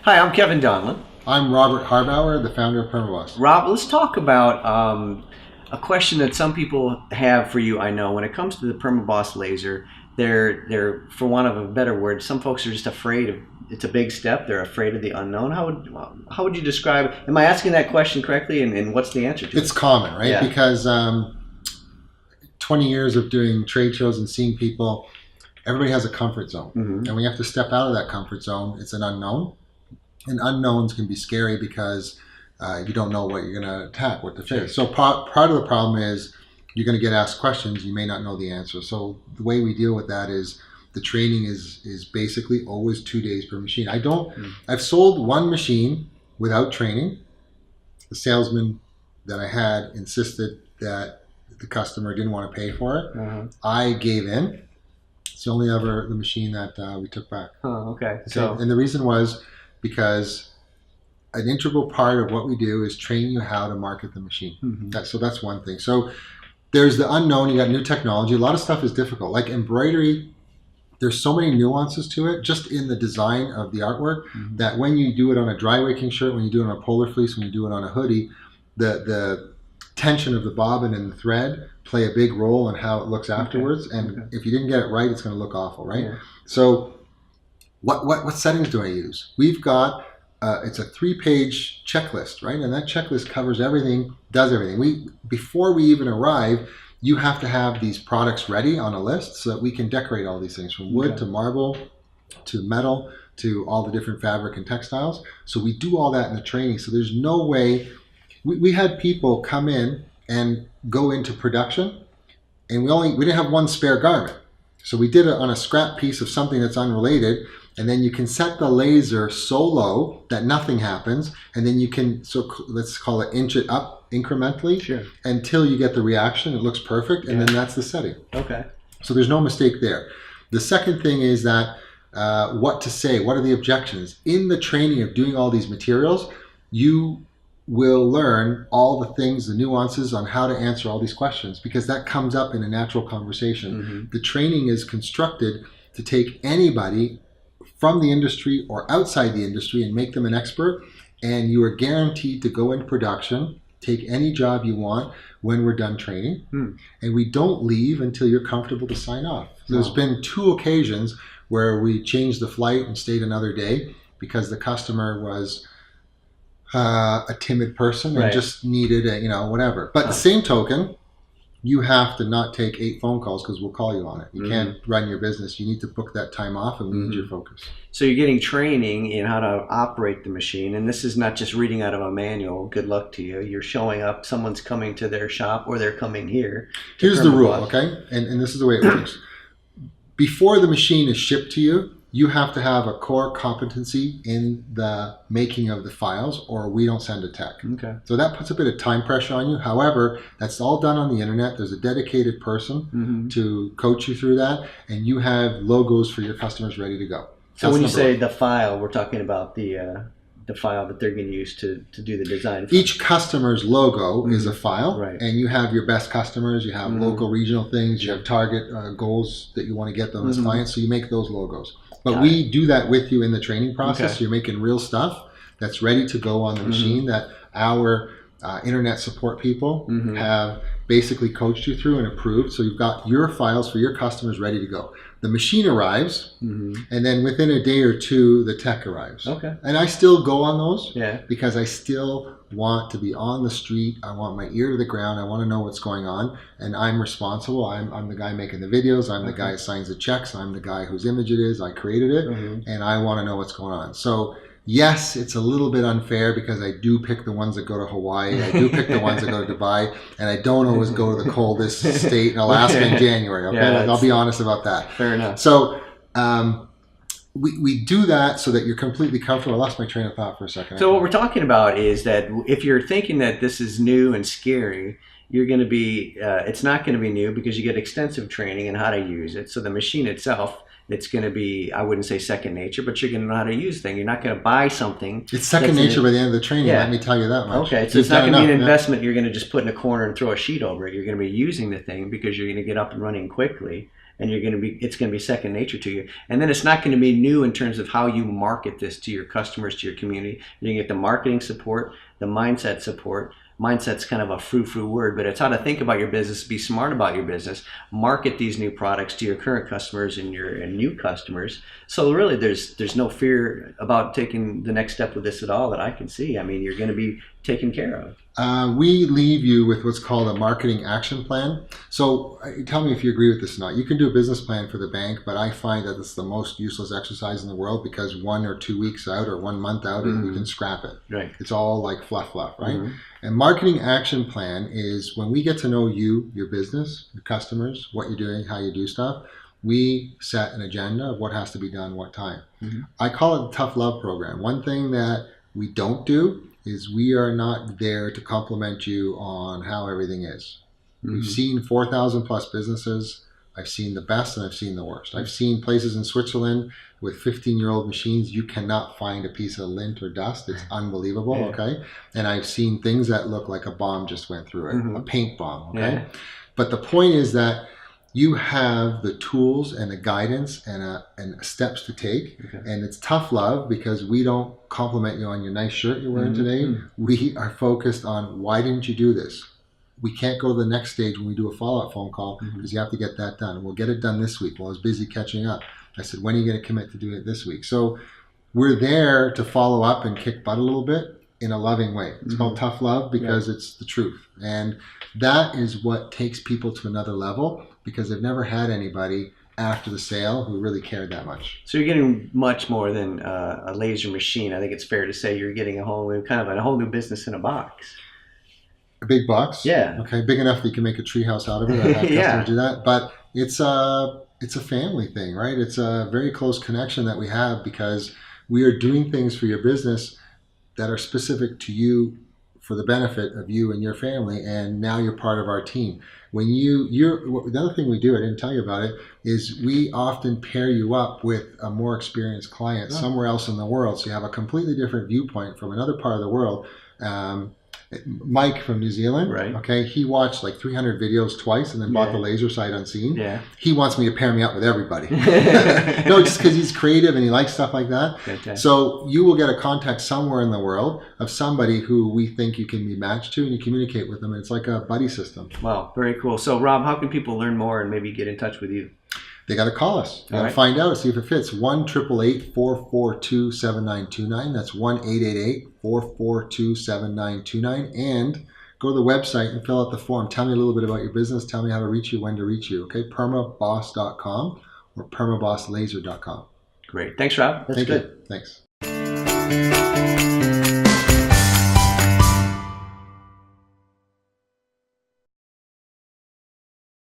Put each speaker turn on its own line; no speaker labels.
Hi, I'm Kevin Donlin.
I'm Robert Harbauer, the founder of Permaboss.
Rob, let's talk about a question that some people have for you. I know when it comes to the Permaboss laser, they're for want of a better word, some folks are just afraid of. It's a big step. They're afraid of the unknown. How would you describe? Am I asking that question correctly? And what's the answer to it?
It's common, right?
Yeah.
Because 20 years of doing trade shows and seeing people, everybody has a comfort zone, and when you have to step out of that comfort zone, it's an unknown. And unknowns can be scary because you don't know what you're going to attack, what to face. So part of the problem is you're going to get asked questions, you may not know the answer. So the way we deal with that is the training is basically always 2 days per machine. I've sold one machine without training. The salesman that I had insisted that the customer didn't want to pay for it. I gave in. It's the only ever the machine that we took back.
Oh, okay.
And the reason was because an integral part of what we do is train you how to market the machine. So that's one thing. So there's the unknown. You got new technology. A lot of stuff is difficult. Like embroidery, there's so many nuances to it, just in the design of the artwork, that when you do it on a dry wicking shirt, when you do it on a polar fleece, when you do it on a hoodie, the tension of the bobbin and the thread play a big role in how it looks afterwards. And if you didn't get it right, it's going to look awful, right? So what settings do I use? We've got it's a 3-page checklist, right? And that checklist covers everything, does everything. Before we even arrive, you have to have these products ready on a list so that we can decorate all these things, from wood to marble to metal to all the different fabric and textiles. So we do all that in the training. So there's no way. We had people come in and go into production, and we didn't have one spare garment. So we did it on a scrap piece of something that's unrelated, and then you can set the laser so low that nothing happens, and then you can, so let's call it, inch it up incrementally until you get the reaction. It looks perfect, and then that's the setting.
Okay.
So there's no mistake there. The second thing is that what to say, what are the objections? In the training of doing all these materials, you will learn all the things, the nuances on how to answer all these questions, because that comes up in a natural conversation. The training is constructed to take anybody from the industry or outside the industry and make them an expert, and you are guaranteed to go into production, take any job you want when we're done training, and we don't leave until you're comfortable to sign off. There's been 2 occasions where we changed the flight and stayed another day because the customer was a timid person and just needed whatever. But the same token, you have to not take 8 phone calls because we'll call you on it. You can't run your business. You need to book that time off, and we need your focus.
So you're getting training in how to operate the machine, and this is not just reading out of a manual. Good luck to you. You're showing up. Someone's coming to their shop, or they're coming here.
Here's the rule, okay? And this is the way it works. Before the machine is shipped to you, you have to have a core competency in the making of the files, or we don't send a tech. So that puts a bit of time pressure on you. However, that's all done on the internet. There's a dedicated person to coach you through that, and you have logos for your customers ready to go.
So when you say the file, we're talking about the file that they're going to use to do the design.
Each customer's logo is a file, and you have your best customers, you have local regional things, you have target goals that you want to get them as clients, so you make those logos. But we do that with you in the training process. You're making real stuff that's ready to go on the machine that our internet support people have basically coached you through and approved. So you've got your files for your customers ready to go. The machine arrives, and then within a day or 2, the tech arrives. And I still go on those because I still want to be on the street. I want my ear to the ground. I want to know what's going on, and I'm responsible. I'm the guy making the videos. I'm the guy who signs the checks. I'm the guy whose image it is. I created it, and I want to know what's going on. So yes, it's a little bit unfair because I do pick the ones that go to Hawaii. I do pick the ones that go to Dubai, and I don't always go to the coldest state in Alaska in January. Okay, I'll be honest about that.
Fair enough.
So we do that so that you're completely comfortable. I lost my train of thought for a second.
So what we're talking about is that if you're thinking that this is new and scary, you're going to be, it's not going to be new because you get extensive training in how to use it. So the machine itself, it's going to be, I wouldn't say second nature, but you're going to know how to use things. You're not going to buy something.
It's second nature by the end of the training, let me tell you that much.
Okay, so it's not going to be an investment you're going to just put in a corner and throw a sheet over it. You're going to be using the thing because you're going to get up and running quickly. and it's going to be second nature to you. And then it's not going to be new in terms of how you market this to your customers, to your community. You're going to get the marketing support, the mindset support. Mindset's kind of a frou-frou word, but it's how to think about your business, be smart about your business, market these new products to your current customers and new customers. So really, there's no fear about taking the next step with this at all that I can see. I mean, you're going to be taken care of.
We leave you with what's called a marketing action plan. So tell me if you agree with this or not. You can do a business plan for the bank, but I find that it's the most useless exercise in the world because 1 or 2 weeks out or 1 month out, you can scrap it.
Right.
It's all like fluff, right? And marketing action plan is when we get to know you, your business, your customers, what you're doing, how you do stuff, we set an agenda of what has to be done, what time. I call it the tough love program. One thing that we don't do is we are not there to compliment you on how everything is. We've seen 4,000 plus businesses. I've seen the best and I've seen the worst. I've seen places in Switzerland with 15-year-old machines. You cannot find a piece of lint or dust. It's unbelievable, okay? And I've seen things that look like a bomb just went through it, a paint bomb, okay? But the point is that you have the tools and the guidance and steps to take. And it's tough love because we don't compliment you on your nice shirt you're wearing today. We are focused on why didn't you do this? We can't go to the next stage when we do a follow-up phone call because you have to get that done. We'll get it done this week. Well, I was busy catching up. I said, when are you going to commit to doing it this week? So we're there to follow up and kick butt a little bit in a loving way. It's called tough love because it's the truth. And that is what takes people to another level because they've never had anybody after the sale who really cared that much.
So you're getting much more than a laser machine. I think it's fair to say you're getting a whole new business in a box.
A big box?
Yeah.
Okay, big enough that you can make a treehouse out of it. I've had customers do that. But it's a family thing, right? It's a very close connection that we have because we are doing things for your business that are specific to you for the benefit of you and your family, and now you're part of our team. When the other thing we do, I didn't tell you about it, is we often pair you up with a more experienced client somewhere else in the world, so you have a completely different viewpoint from another part of the world. Mike from New Zealand, okay, he watched like 300 videos twice and then bought the laser sight unseen. He wants me to pair me up with everybody. No, just because he's creative and he likes stuff like that. Fantastic. So you will get a contact somewhere in the world of somebody who we think you can be matched to, and you communicate with them. And it's like a buddy system. Wow,
very cool. So Rob, how can people learn more and maybe get in touch with you?
They got to call us. They got to find out, see if it fits. 1-888-442-7929. That's 1-888-442-7929. And go to the website and fill out the form. Tell me a little bit about your business. Tell me how to reach you, when to reach you. Okay, permaboss.com or permabosslaser.com.
Great. Thanks, Rob. That's good.
Thanks.